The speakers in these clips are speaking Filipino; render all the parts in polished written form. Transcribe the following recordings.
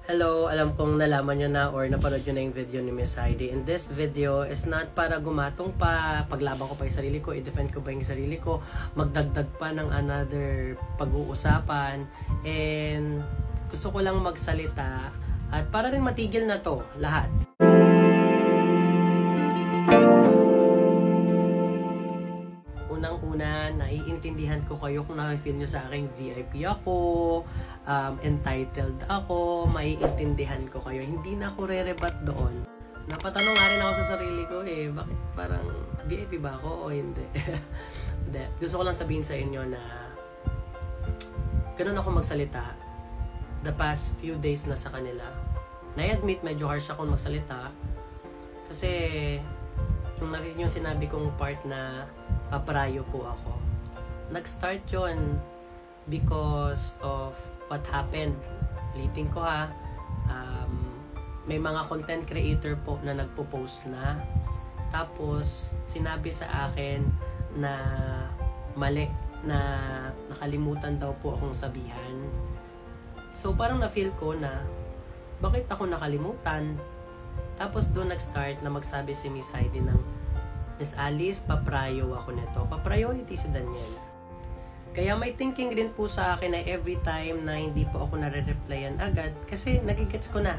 Hello, alam kong nalaman nyo na or napanood nyo na yung video ni Miss Heidi. And this video is not para gumatong pa, paglaban ko pa yung sarili ko, i-defend ko ba yung sarili ko, magdagdag pa ng another pag-uusapan. And gusto ko lang magsalita at para rin matigil na to lahat. Unang-una, naiintindihan ko kayo kung nakifeel nyo sa aking VIP ako, entitled ako, maiintindihan ko kayo. Hindi na ako re-rebat doon. Napatanong nga rin ako sa sarili ko bakit parang VIP ba ako o hindi? Hindi. Gusto ko lang sabihin sa inyo na ganun ako magsalita the past few days na sa kanila. Na-admit medyo harsh ako magsalita kasi yung sinabi kong part na paparayo po ako. Nag-start yon because of what happened. Ulitin ko ha. May mga content creator po na nagpo-post na. Tapos, sinabi sa akin na mali, na nakalimutan daw po akong sabihan. So, parang na-feel ko na bakit ako nakalimutan? Tapos doon nag-start na magsabi si Miss Heidi ng Miss Alice, paprayo ako nito. Papriority si Daniel. Kaya may thinking rin po sa akin na every time na hindi po ako nare-replyan agad kasi nagigets ko na.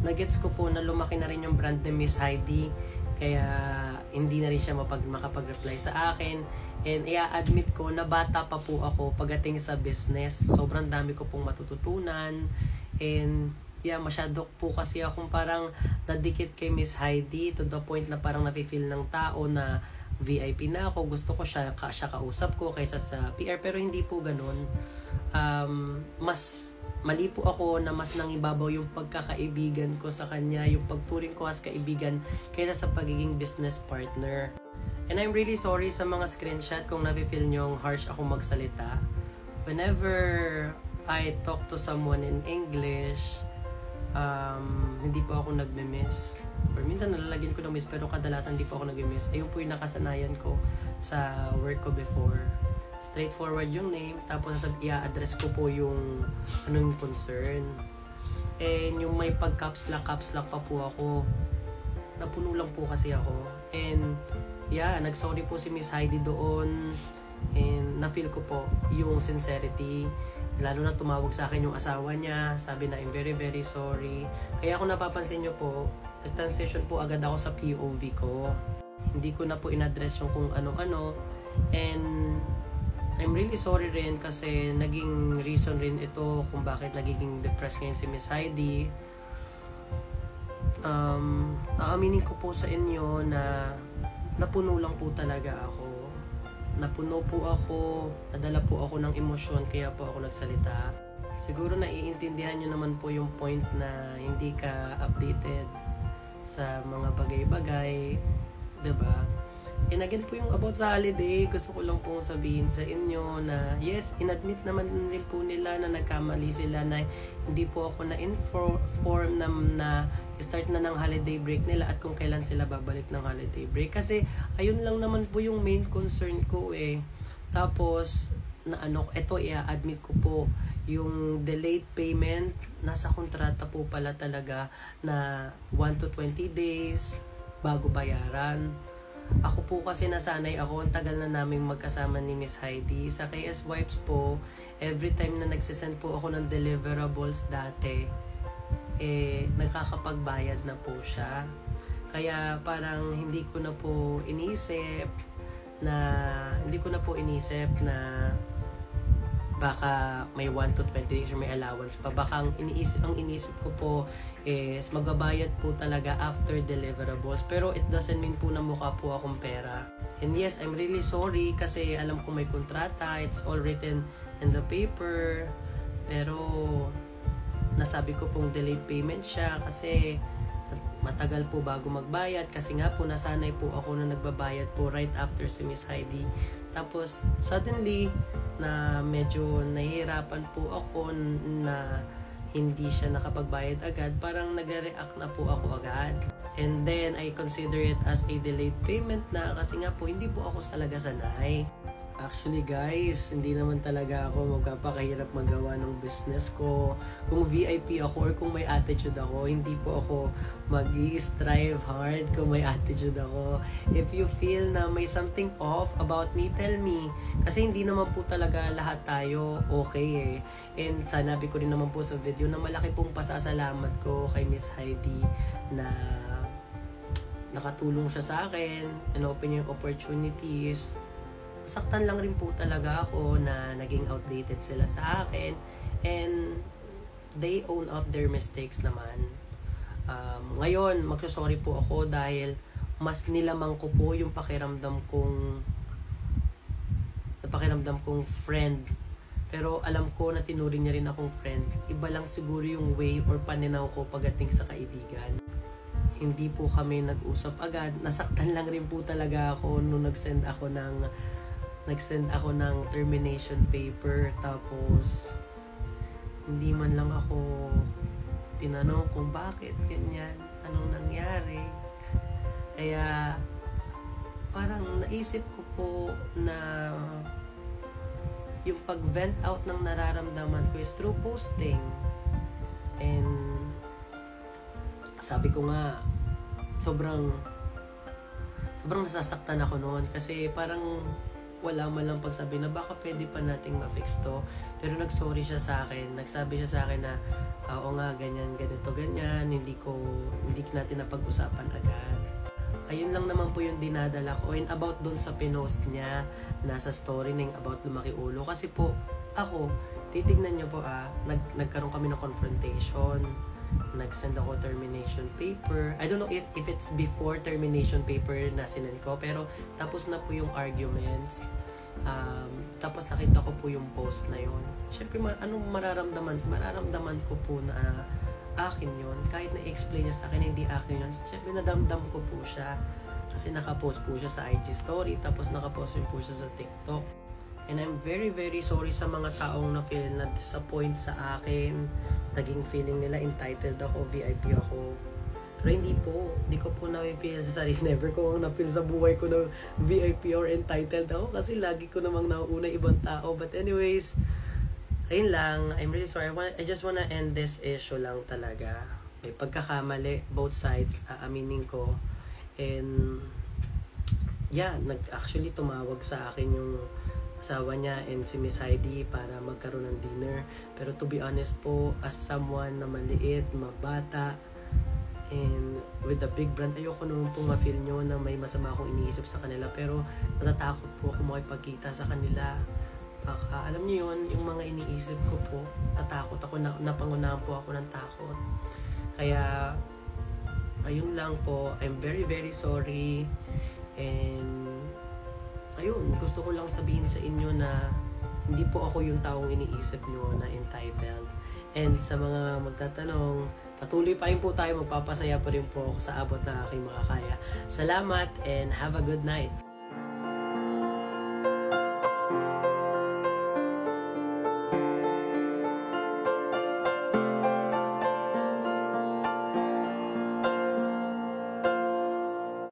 Nagets ko po na lumaki na rin yung brand ni Miss Heidi. Kaya hindi na rin siya makapag-reply sa akin. And i-admit ko na bata pa po ako pagdating sa business. Sobrang dami ko pong matututunan. And masyado po kasi akong parang nadikit kay Miss Heidi to the point na parang nafe-feel ng tao na VIP na ako. Gusto ko siya kausap ko kaysa sa PR. Pero hindi po ganun. Mas mali po ako na mas nangibabaw yung pagkakaibigan ko sa kanya, yung pagturing ko as kaibigan kaysa sa pagiging business partner. And I'm really sorry sa mga screenshot kung nafe-feel nyong harsh ako magsalita. Whenever I talk to someone in English, hindi po ako nagme-miss. Or minsan nalalagyan ko ng miss pero kadalasan hindi po ako nagme-miss. Ayun po yung nakasanayan ko sa work ko before. Straightforward yung name, tapos i-address ko po yung anong concern. And yung may pag-caps lock pa po ako. Napuno lang po kasi ako. And nag-sorry po si Miss Heidi doon. And na-feel ko po yung sincerity. Lalo na tumawag sa akin yung asawa niya. Sabi na, I'm very very sorry. Kaya kung napapansin nyo po, nag-transition po agad ako sa POV ko. Hindi ko na po in-address yung kung ano-ano. And I'm really sorry rin kasi naging reason rin ito kung bakit nagiging depressed ngayon si Miss Heidi. Aaminin ko po sa inyo na napuno lang po talaga ako. Napuno po ako, nadala po ako ng emosyon kaya po ako nagsalita. Siguro naiintindihan nyo naman po yung point na hindi ka updated sa mga bagay-bagay, diba? And again po yung about sa holiday, gusto ko lang pong sabihin sa inyo na yes, inadmit naman rin po nila na nagkamali sila na hindi po ako na-inform na start na ng holiday break nila at kung kailan sila babalik ng holiday break. Kasi ayun lang naman po yung main concern ko Tapos, ito i-admit ko po, yung delayed payment, nasa kontrata po pala talaga na 1 to 20 days bago bayaran. Ako po kasi nasanay ako, ang tagal na naming magkasama ni Miss Heidi. Sa KS Wipes po, every time na nagsisend po ako ng deliverables dati, nagkakapagbayad na po siya. Kaya parang hindi ko na po inisip na baka may 1 to 20 days or may allowance pa. Baka ang inisip ko po is magbabayad po talaga after deliverables. Pero it doesn't mean po na mukha po akong pera. And yes, I'm really sorry kasi alam ko may kontrata. It's all written in the paper. Pero nasabi ko pong delayed payment siya kasi matagal po bago magbayad kasi nga po nasanay po ako na nagbabayad po right after si Miss Heidi. Tapos suddenly na medyo nahihirapan po ako na hindi siya nakapagbayad agad, parang nagre-react na po ako agad. And then I consider it as a delayed payment na kasi nga po hindi po ako talaga sanay. Actually guys, hindi naman talaga ako magpapakahirap magawa ng business ko. Kung VIP ako or kung may attitude ako, hindi po ako mag-i-strive hard kung may attitude ako. If you feel na may something off about me, tell me. Kasi hindi naman po talaga lahat tayo okay eh. And sanabi ko rin naman po sa video na malaki pong pasasalamat ko kay Miss Heidi na nakatulong siya sa akin, in-open yung opportunities. Saktan lang rin po talaga ako na naging outdated sila sa akin, and they own up their mistakes naman. Ngayon, magsasorry po ako dahil mas nilamang ko po yung pakiramdam kong friend. Pero alam ko na tinuring niya rin akong friend. Iba lang siguro yung way or pananaw ko pagdating sa kaibigan. Hindi po kami nag-usap agad. Nasaktan lang rin po talaga ako nung nag-send ako ng termination paper, tapos hindi man lang ako tinanong kung bakit ganyan, anong nangyari. Kaya parang naisip ko po na yung pag-vent out ng nararamdaman ko is through posting. And sabi ko nga, sobrang nasasaktan ako noon kasi parang wala man lang pagsabi na baka pwede pa nating ma-fix to. Pero nag-sorry siya sa akin. Nagsabi siya sa akin na oo nga, ganyan, ganito, ganyan. Hindi natin napag-usapan agad. Ayun lang naman po yung dinadala ko. And about dun sa pinost niya, nasa story ning about lumaki ulo. Kasi po, ako, titignan nyo po nagkaroon kami ng confrontation. Nag-send ako termination paper. I don't know if it's before termination paper na sinend ko, pero tapos na po yung arguments. Tapos nakita ko po yung post na yun. Siyempre, anong mararamdaman ko po na akin yun. Kahit na-explain niya sa akin hindi akin yun, siyempre nadamdam ko po siya. Kasi nakapost po siya sa IG story, tapos nakapost po siya sa TikTok. And I'm very, very sorry sa mga taong na-feel na disappoint sa akin. Naging feeling nila entitled ako, VIP ako. Pero hindi ko po na-feel sa sarili. Never ko na-feel sa buhay ko na VIP or entitled ako kasi lagi ko namang nauuna ibang tao. But anyways, ayun lang. I'm really sorry. I just wanna end this issue lang talaga. May pagkakamali, both sides, aaminin ko. And yeah, actually tumawag sa akin yung asawa niya and si Miss Heidi para magkaroon ng dinner. Pero to be honest po, as someone na maliit, mabata, and with a big brand, ayoko naman po ma-feel nyo na may masama akong iniisip sa kanila. Pero natatakot po ako makipagkita sa kanila. Baka, alam niyo yun, yung mga iniisip ko po, natakot ako, napangunahan po ako ng takot. Kaya, ayun lang po, I'm very, very sorry. And ayun, gusto ko lang sabihin sa inyo na hindi po ako yung taong iniisip nyo na entitled. And sa mga magtatanong, patuloy pa rin po tayo, magpapasaya pa rin po ako sa abot na aking makakaya. Salamat and have a good night.